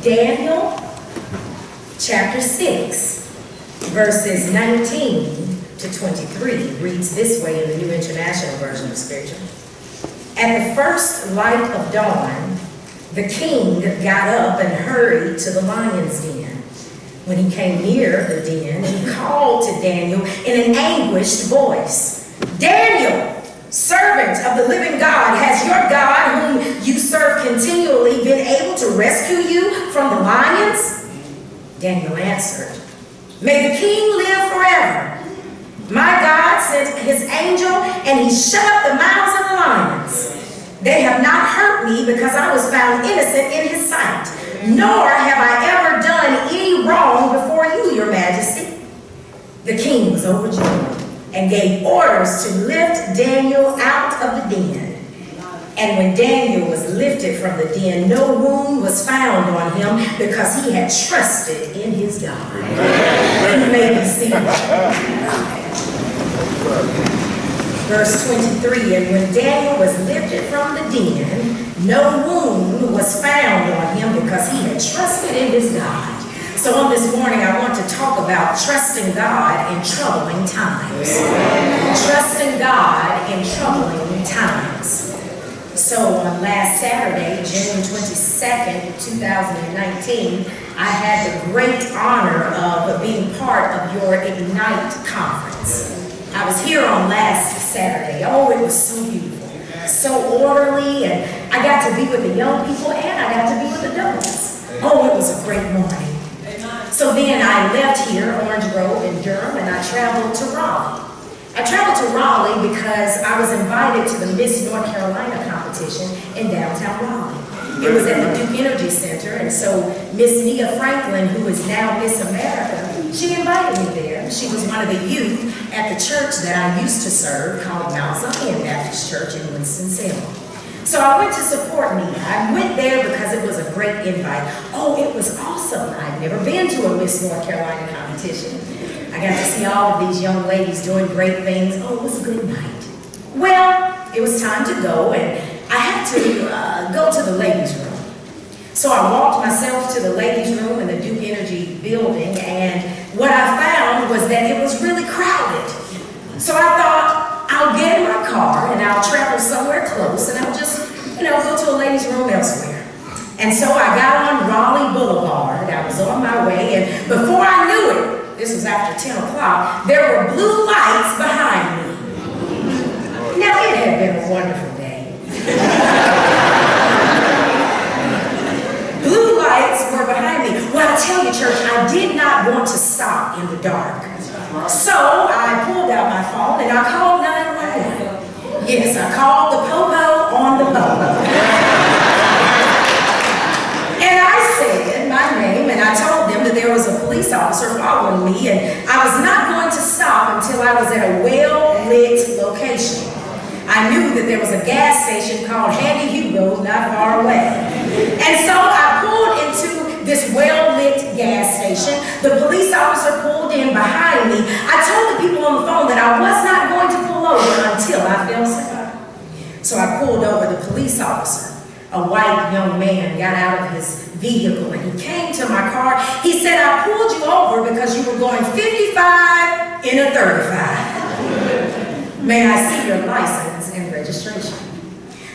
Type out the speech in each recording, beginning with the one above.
Daniel chapter 6, verses 19 to 23 reads this way in the New International Version of Scripture. At the first light of dawn, the king got up and hurried to the lion's den. When he came near the den, he called to Daniel in an anguished voice, "Daniel, servant of the living God, has your God, whom you serve continually, been able to rescue you from the lions?" Daniel answered, "May the king live forever. My God sent his angel, and he shut up the mouths of the lions. They have not hurt me because I was found innocent in his sight, nor have I ever done any wrong before you, your majesty." The king was overjoyed and gave orders to lift Daniel out of the den. And when Daniel was lifted from the den, no wound was found on him because he had trusted in his God. You may be seated. Verse 23, and when Daniel was lifted from the den, no wound was found on him because he had trusted in his God. So on this morning, I want to talk about trusting God in troubling times. Trusting God in troubling times. So on last Saturday, June 22nd, 2019, I had the great honor of being part of your Ignite conference. I was here on last Saturday. Oh, it was so beautiful, so orderly, and I got to be with the young people and I got to be with the adults. Oh, it was a great morning. So then I left here, Orange Grove in Durham, and I traveled to Raleigh. I traveled to Raleigh because I was invited to the Miss North Carolina competition in downtown Raleigh. It was at the Duke Energy Center, and so Miss Nia Franklin, who is now Miss America, she invited me there. She was one of the youth at the church that I used to serve called Mount Zion Baptist Church in Winston-Salem. So I went to support Nia. I went there because it was a great invite. Oh, it was awesome. I'd never been to a Miss North Carolina competition. I got to see all of these young ladies doing great things. Oh, it was a good night. Well, it was time to go, and I had to go to the ladies' room. So I walked myself to the ladies' room in the Duke Energy building, and what I found was that it was really crowded. So I thought, I'll get in my car and I'll travel somewhere close and I'll just, go to a ladies' room elsewhere. And so I got on Raleigh Boulevard. I was on my way, and before I knew it, this was after 10 o'clock, there were blue lights behind me. Now, it had been a wonderful day. Blue lights were behind me. Well, I tell you, church, I did not want to stop in the dark. So I pulled out my phone and I called 911. Yes, I called the popo on the popo. And I said my name and I told them that there was a police officer following me and I was not going to stop until I was at a well-lit location. I knew that there was a gas station called Handy Hugo's not far away. And so I pulled into this well-lit gas station. The police officer pulled in behind me. I told the people on the phone that I was not going to pull over until I felt safe. So I pulled over the police officer. A white young man got out of his vehicle and he came to my car. He said, "I pulled you over because you were going 55 in a 35. May I see your license and registration?"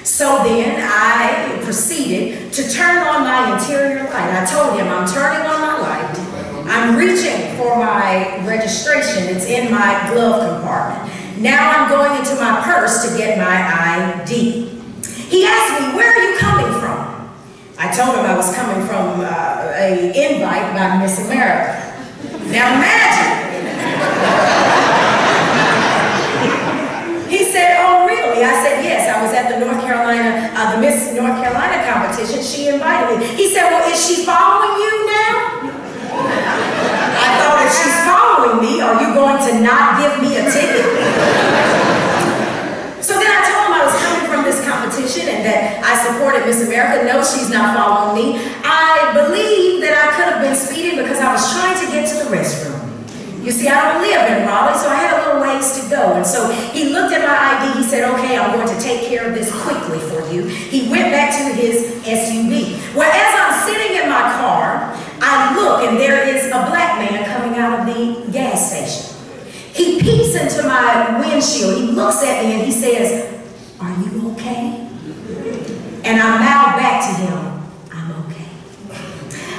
So then I proceeded to turn on my interior light. I told him, "I'm turning on my light. I'm reaching for my registration. It's in my glove compartment. Now I'm going into my purse to get my ID." He asked me, "Where are you coming from?" I told him I was coming from an invite by Miss America. Now imagine. He said, "Oh, really?" I said, "Yes, I was at the the Miss North Carolina competition. She invited me." He said, "Well, is she following you now?" I thought, if she's following me, are you going to not give me a ticket? So then I told him I was coming from this competition and that I supported Miss America. No, she's not following me. I believe that I could have been speeding because I was trying to get to the restroom. You see, I don't live in Raleigh, so I had a little ways to go. And so he looked at my ID. He said, "Okay, I'm going to take care of this quickly for you." He went back to his SUV. Well, as I'm sitting in my car, my windshield. He looks at me and he says, "Are you okay?" And I mouth back to him, "I'm okay."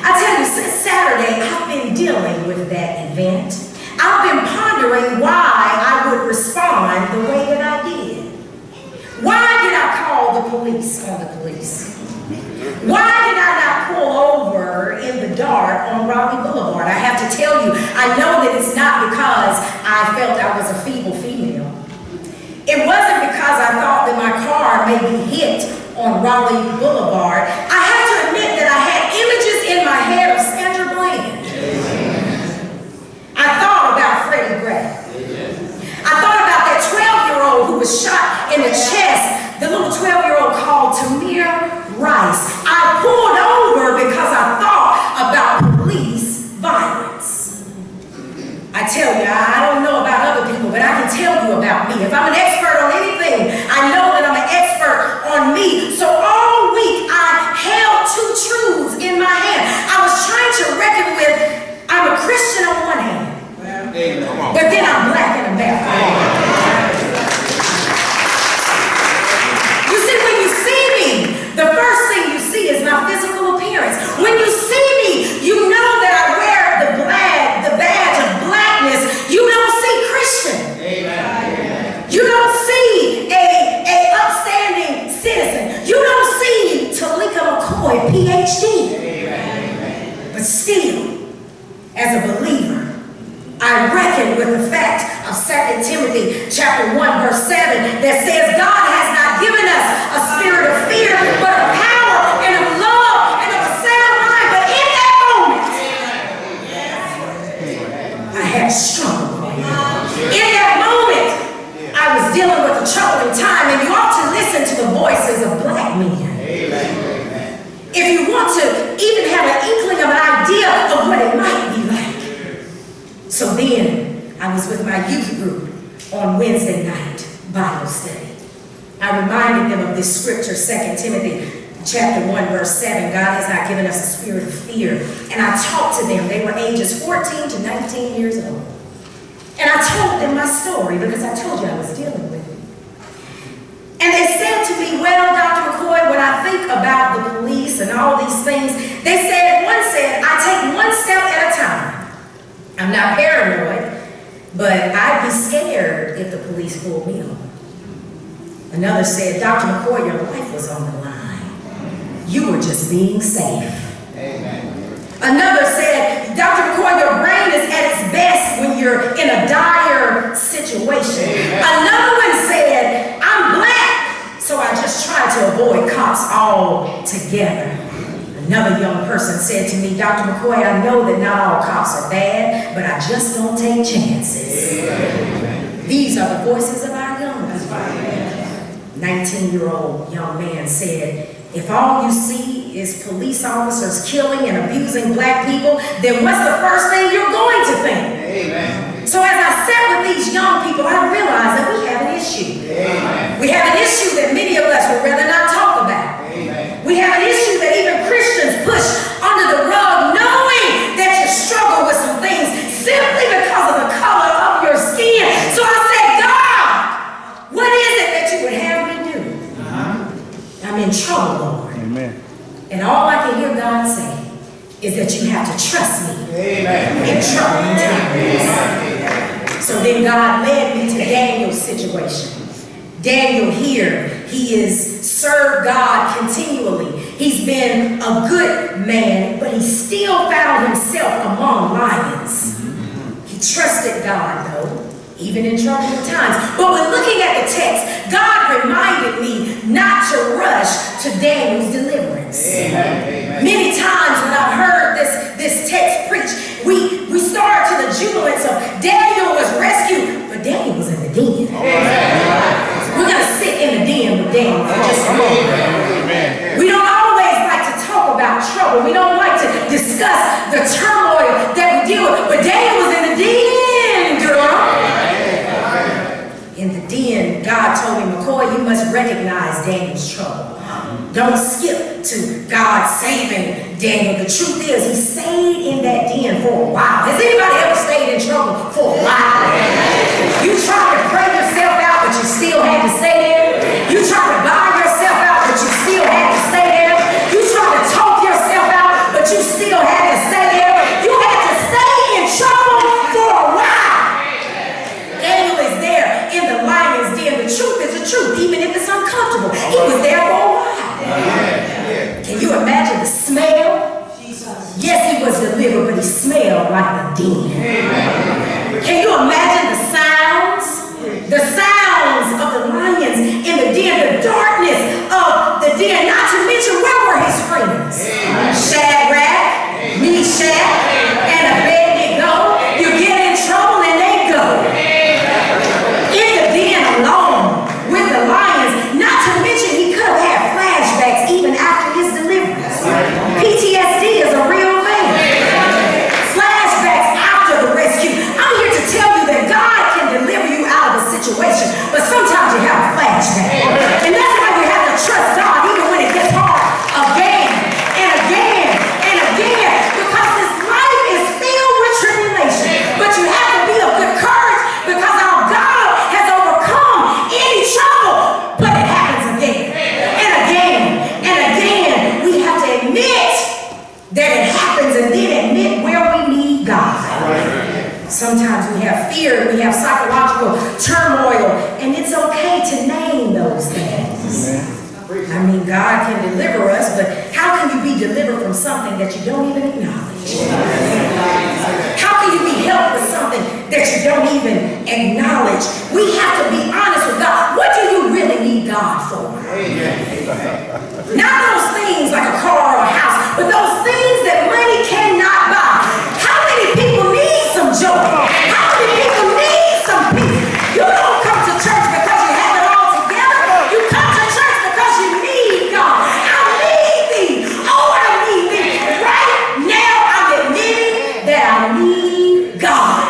I tell you, since Saturday, I've been dealing with that event. I've been pondering why I would respond the way that I did. Why did I call the police on the police? Why did I not pull over in the dark on Raleigh Boulevard? I have to tell you, I know that it's not because I felt I was a feeble female. It wasn't because I thought that my car may be hit on Raleigh Boulevard. I have to admit that I had images in my head of Sandra Bland. I thought about Freddie Gray. I thought about that 12-year-old who was shot in the chest, the little 12-year-old called Tamir Rice. I pulled over because I thought about police violence. I tell you, I don't know about other people, but I can tell you about me. If I'm an expert on anything, I know that I'm an expert on me. So all week I held two truths in my hand. I was trying to reckon with, I'm a Christian on one hand, but then I'm black in America. You see, when you see me, the first thing you see is my physical appearance. When you see me, you know that I wear the badge of blackness. You don't see Christian. You don't see a upstanding citizen. You don't see Telika McCoy, PhD. But still, as a believer, I reckon with the fact of 2 Timothy chapter 1 verse 7 that says God has not given us a spirit of fear, but of power and of love and of a sound mind. But in that moment, I had a struggle. In that moment, I was dealing with a troubling time, and you ought to listen to the voices of black men. If you want to even have an inkling of an idea of what it might be like. So then, I was with my youth group on Wednesday night Bible study. I reminded them of this scripture, 2 Timothy chapter 1, verse 7. God has not given us a spirit of fear. And I talked to them. They were ages 14 to 19 years old. And I told them my story because I told you I was dealing with it. And they said to me, "Well, Dr. McCoy, when I think about the police and all these things," one said, "I take one step at a time. I'm not paranoid, but I'd be scared if the police pulled me over." Another said, "Dr. McCoy, your life was on the line. You were just being safe." Amen. Another said, "Dr. McCoy, your brain is at its best when you're in a dire situation." Amen. Another one said, "I'm black, so I just try to avoid cops altogether." Another young person said to me, "Dr. McCoy, I know that not all cops are bad, but I just don't take chances." Amen. These are the voices of our young people. 19-year-old young man said, "If all you see is police officers killing and abusing black people, then what's the first thing you're going to think?" Amen. So as I sat with these young people, I realized that we have an issue. Amen. We have an issue that many of us would rather not talk about. Amen. We have an issue that even Christians push under the rug, knowing that you struggle with some things simply because of the color of your skin. So I said, "God, what is it that you would have me do?" I'm in trouble, Lord. Amen. And all I can hear God say is that you have to trust me. Amen. In troubling times. So then God led me to Daniel's situation. Daniel here, he has served God continually. He's been a good man, but he still found himself among lions. He trusted God, though, even in troubling times. But when looking at the text, God reminded me not to rush to Daniel's deliverance. Amen. Many times when I've heard this text preached, we start to the jubilance of Daniel was rescued, but Daniel was in the den. Amen. We're going to sit in the den with Daniel for just a moment. We don't always like to talk about trouble. We don't like to discuss the turmoil that we deal with, but Daniel was in the den, girl. In the den, God told me, "McCoy, you must recognize Daniel's trouble. Don't skip to God saving Daniel." The truth is, he stayed in that den for a while. Has anybody ever stayed in trouble for a while? You try to pray like the den. Can you imagine the sounds? The sounds of the lions in the den, the darkness of the den, not to mention where were his friends? Shadrach, Meshach, and Abednego. You get in trouble and they go. In the den alone with the lions, not to mention he could have had flashbacks even after his deliverance. PTSD is a real thing. Flashbacks after the rescue. I'm here to tell you that God can deliver you out of a situation, but sometimes you have a flashback. And that's why you have to trust God even when it gets hard again and again and again, because this life is filled with tribulation. But you have to be of good courage because our God has overcome any trouble. But it happens again and again and again. We have to admit that it happens and then admit where we need God. Sometimes we have fear, we have psychological turmoil, and it's okay to name those things. I mean, God can deliver us, but how can you be delivered from something that you don't even acknowledge? How can you be helped with something that you don't even acknowledge? We have to be honest with God. What do you really need God for? Not those things like a car or a house, but those things that money cannot buy. How many people need some joy? How many people need some peace? You don't come to church because you have it all together. You come to church because you need God. I need thee. Oh, I need thee. Right now, I'm admitting that I need God.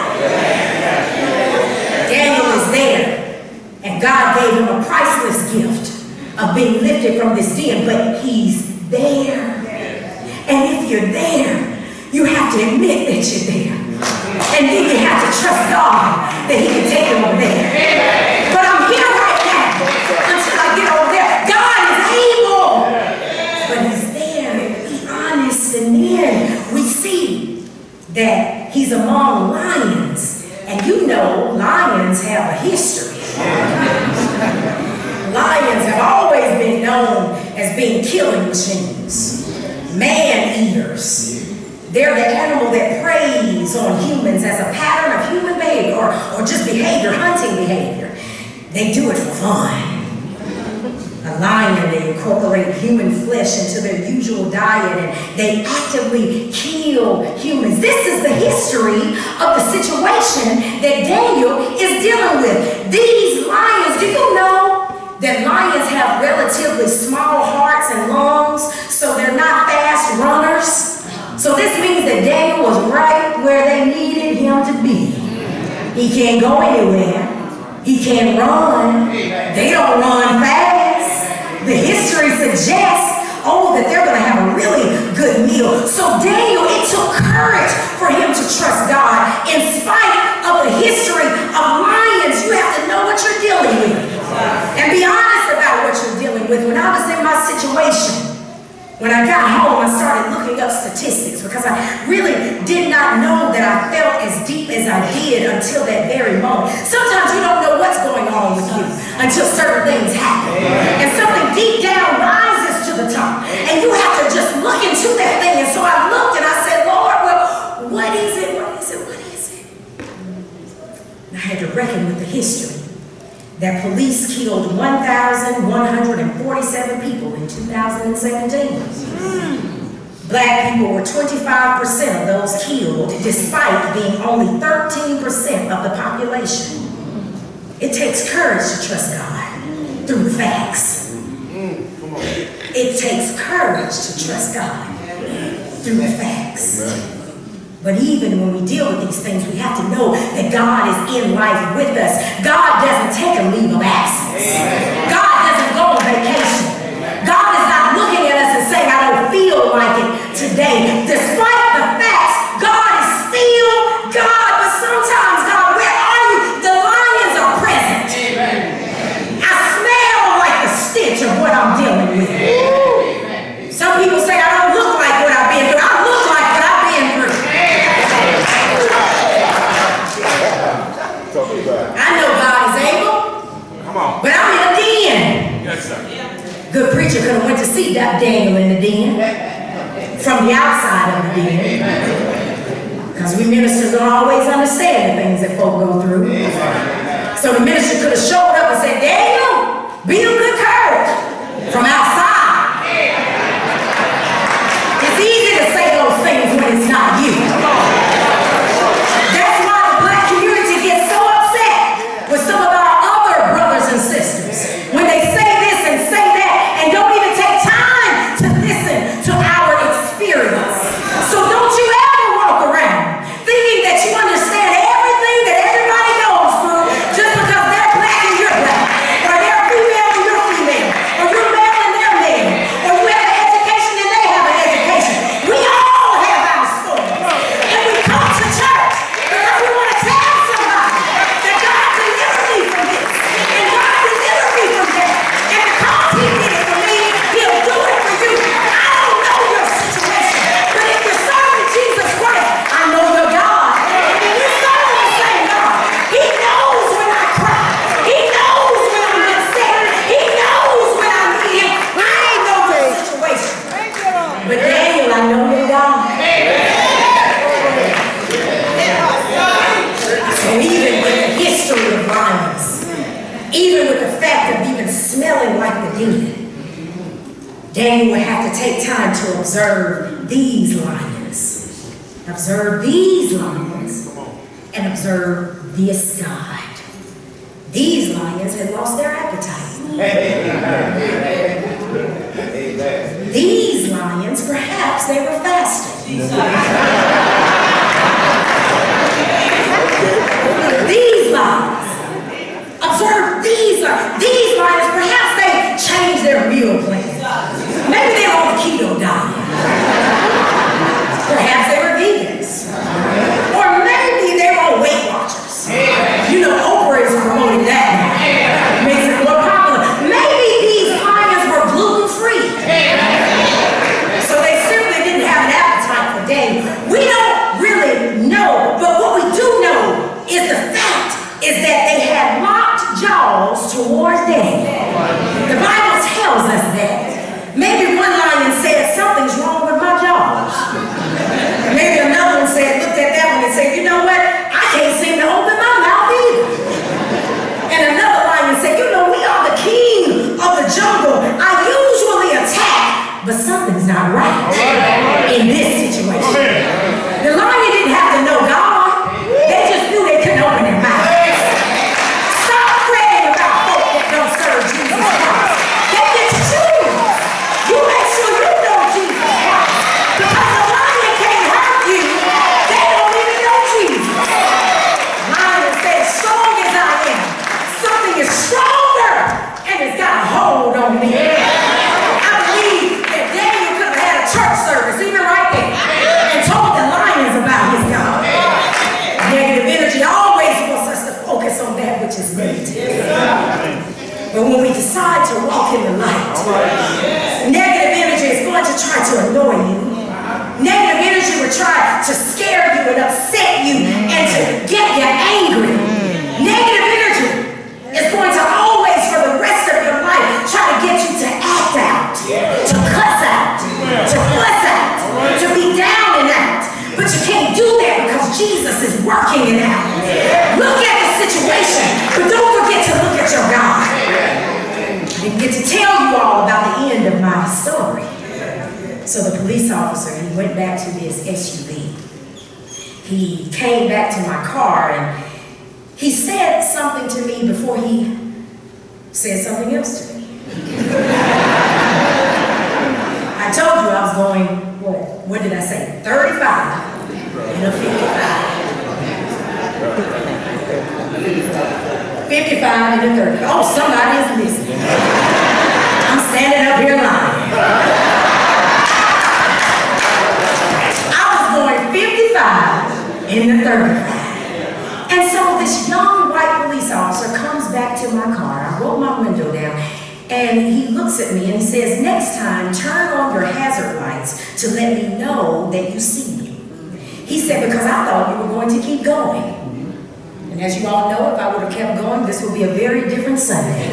Daniel is there, and God gave him a priceless gift of being lifted from this den, but he's there. And if you're there, you have to admit that you're there. And then you have to trust God that he can take you over there. But I'm here right now until I get over there. God is able. But he's there. Be honest. And then we see that he's among lions. And you know lions have a history. Lions have always been known as being killing machines. Man-eaters. They're the animal that preys on humans as a pattern of human behavior or just behavior, hunting behavior. They do it for fun. A lion, they incorporate human flesh into their usual diet and they actively kill humans. This is the history of the situation that Daniel is dealing with. These lions, do you know that lions have relatively small hearts and lungs, so they're not fast runners? So this means that Daniel was right where they needed him to be. He can't go anywhere. He can't run. They don't run fast. The history suggests, that they're going to have a really good meal. So Daniel, it took courage for him to trust God. In spite of the history of lions, you have to know what you're dealing with. And be honest about what you're dealing with. When I was in my situation, when I got home, I started looking up statistics because I really did not know that I felt as deep as I did until that very moment. Sometimes you don't know what's going on with you until certain things happen. And something deep down rises to the top. And you have to just look into that thing. And so I looked and I said, Lord, well, what is it? What is it? What is it? And I had to reckon with the history that police killed 1,147 people in 2017. Black people were 25% of those killed, despite being only 13% of the population. It takes courage to trust God through the facts. It takes courage to trust God through the facts. But even when we deal with these things, we have to know that God is in life with us. God doesn't take a leave of absence. God doesn't go on vacation. God is not looking at us and saying, I don't feel like it today. Despite the facts, God is still God. But sometimes, God, where are you? The lions are present. I smell like the stench of what I'm dealing with. Some people say, I don't look like what I've been through. I look like what I've been through. I know God is able, but I'm in a den. Yes, sir. Good preacher could have went to see Daniel in the den from the outside of the den. Because we ministers don't always understand the things that folk go through. So the minister could have showed up and said, Daniel, be of good courage from outside. It's easy to say those things when it's not you. That's why the black community gets so upset with some of our other brothers and sisters when they say this and say that and don't even take time to listen to our experience. So don't you ever walk around thinking that you understand everything that everybody goes through just because they're black and you're black, or they're female and you're female, or you're male and they're male, or you have an education and they have an education. We all have our stories. And we come to church because we want to tell somebody that God delivered me from this, and God delivered me from that. And because He did it for me, He'll do it for you. I don't know your situation, but if you're serving Jesus Christ, I know your God. You serve the same God. He knows when I cry. He knows when I'm upset. He knows when I need Him. I ain't know your situation. But Daniel, I know your God. So even with the history of lions, even with the fact of even smelling like the demon, Daniel would have to take time to observe these lions. Observe these lions and observe this God. These lions had lost their appetite. These lions, perhaps they were fasting. These lions. Observe these lions. These lions, perhaps they changed their meal plan. Maybe they were on the keto diet. Perhaps they were vegans. Or maybe they were on Weight Watchers. You know, Oprah is promoting that now. Makes it more popular. Maybe these lions were gluten-free. So they simply didn't have an appetite for Daniel. We don't really know, but what we do know is the fact is that they had locked jaws towards Daniel. The Bible tells us that. Maybe one lion said, something's wrong with my jaws. Maybe another one said, looked at that one and said, you know what? I can't seem to open my mouth either. And another lion said, you know, we are the king of the jungle. I usually attack, but something's not right in this situation. The lion didn't have to know God. They just knew they couldn't open their mouth. Stop praying about folk that don't serve Jesus Christ. They get to choose. You make sure you know Jesus Christ. Because the lion can't hurt you. They don't even know Jesus. Lion said, strong as I am, something is stronger and it's got a hold on me. I believe that Daniel could have had a church service, even right there, and told the lions about his God. Negative energy always wants us to focus on that which is negative. But when we decide to walk in the light, negative energy is going to try to annoy you. Negative energy will try to scare you and upset you and to get you angry. Negative energy is going to always, for the rest of your life, try to get you to act out, to cuss out, to fuss out, to be down and out. But you can't do that because Jesus is working it out. Look at the situation, but don't forget to look at your God. I didn't get to tell you all about the end of my story. So the police officer, he went back to his SUV. He came back to my car and he said something to me before he said something else to me. I told you I was going, what did I say? 35 and a 55. 55 and a 30. Oh, somebody is listening. I'm standing up here lying. I was going 55 in the 35. And so this young white police officer comes back to my car. I roll my window down and he looks at me and he says, next time turn on your hazard lights to let me know that you see me. He said, because I thought you were going to keep going. And as you all know, if I would have kept going, this would be a very different Sunday.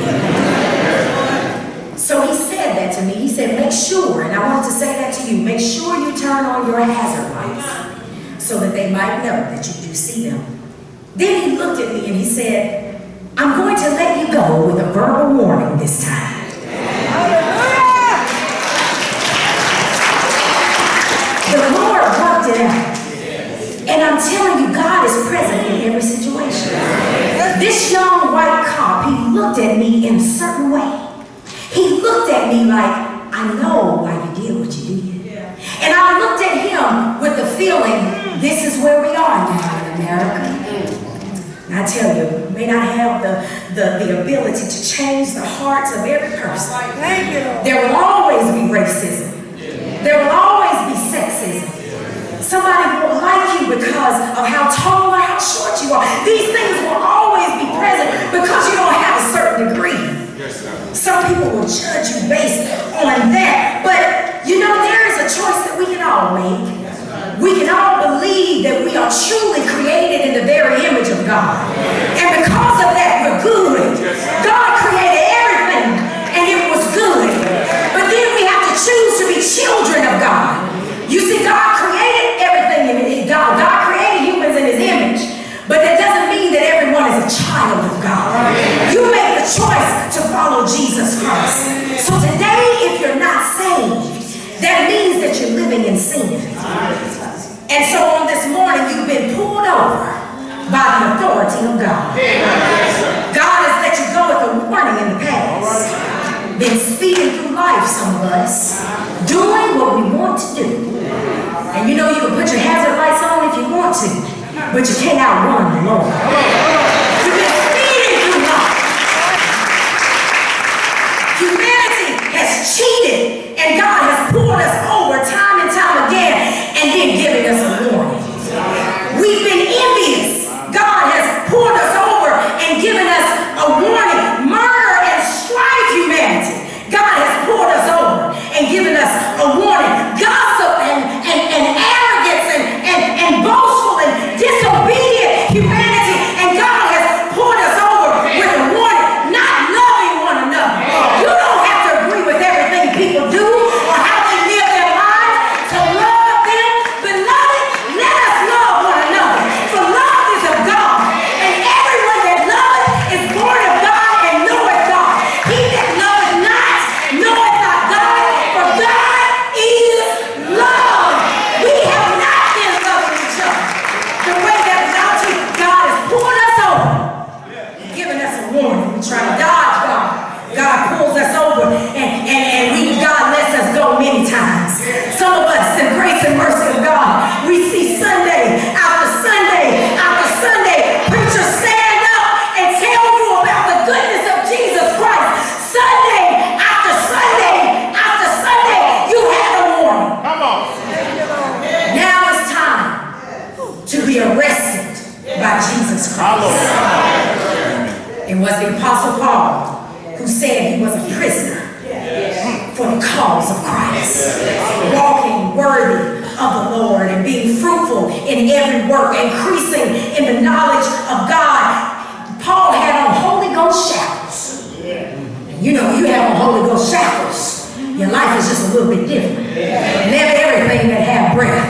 So he said that to me. He said, make sure, and I wanted to say that to you, make sure you turn on your hazard lights so so that they might know that you do see them. Then he looked at me and he said, I'm going to let you go with a verbal warning this time. The Lord worked it out. And I'm telling you, God is present in every situation. This young white cop, he looked at me in a certain way. He looked at me like, I know why you did what you did. And I looked at him with the feeling, this is where we are now in America. And I tell you, we may not have the ability to change the hearts of every person. There will always be racism. There will always be sexism. Somebody won't like you because of how tall or how short you are. These things will always be present because you don't have a certain degree. Some people will judge you based on that. But you know, there is a choice that we can all make. We can all believe that we are truly created in the very image of God. And because of that, we're good. God created everything and it was good. But then we have to choose to be children of God. You see, God created everything in God. God created humans in his image. But that doesn't mean that everyone is a child of God. You make the choice to follow Jesus Christ. So today, if you're not saved, that means that you're living in sin. And so on this morning, you've been pulled over by the authority of God. God has let you go with a warning in the past. Been speeding through life, some of us, doing what we want to do. And you know you can put your hazard lights on if you want to, but you can't outrun the Lord. You've been speeding through life. Humanity has cheated, and God has pulled us over time and time again, and then given us a warning. We've been envious. God has pulled us over and given us a warning. Murder and strife, humanity. God has pulled us over and given us a warning. Gossip and arrogance and boastful and disobedient humanity. And God has pulled us over with a warning. Not loving one another. You don't have to agree with everything people do or how they live their lives to love them. Beloved, let us love one another. For love is of God. And everyone that loveth is born of God and knoweth God. He that loveth not knoweth not God, for God is love. We have not been loving each other the way that we ought to. God has pulled us over and given us a warning. We try to dodge God. God pulls us over and God lets us go many times. Some of us, in grace and mercy of God, we see Sunday after Sunday after Sunday, preachers stand up and tell you about the goodness of Jesus Christ. Sunday after Sunday after Sunday, you had a warning. Come on. Now it's time to be arrested by Jesus Christ. It was the Apostle Paul who said he was a prisoner for the cause of Christ, walking worthy of the Lord and being fruitful in every work, increasing in the knowledge of God. Paul had on Holy Ghost shackles. You know, you have on Holy Ghost shackles, your life is just a little bit different. Let everything that have breath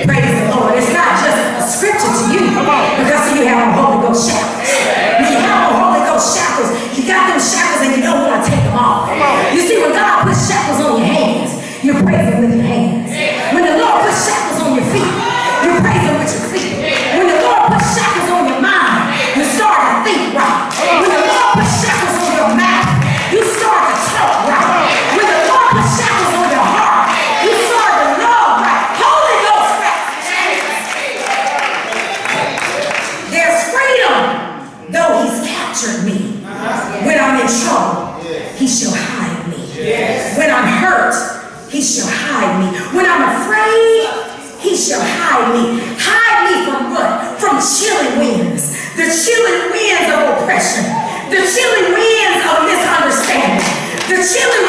praise the Lord. It's not just a scripture to you because you have on Holy Ghost shackles. When you have on Holy Ghost shackles, you got them shackles and you don't want to take them off. You see, when God puts shackles on your hands, you praise him with your hands. When the Lord puts shackles on your feet, you praise him with your feet. When the Lord puts shackles on your mind, you start to think right. When the Lord puts shackles on your mouth, you start to talk right. When the Lord puts shackles on your heart, you start to love right. Holy Ghost there's freedom, though he's captured me. When I'm in trouble, he shall hide me. When I'm hurt, he shall hide me. When I'm afraid, he shall hide me. Hide me from what? From chilling winds. The chilling winds of oppression. The chilling winds of misunderstanding. The chilling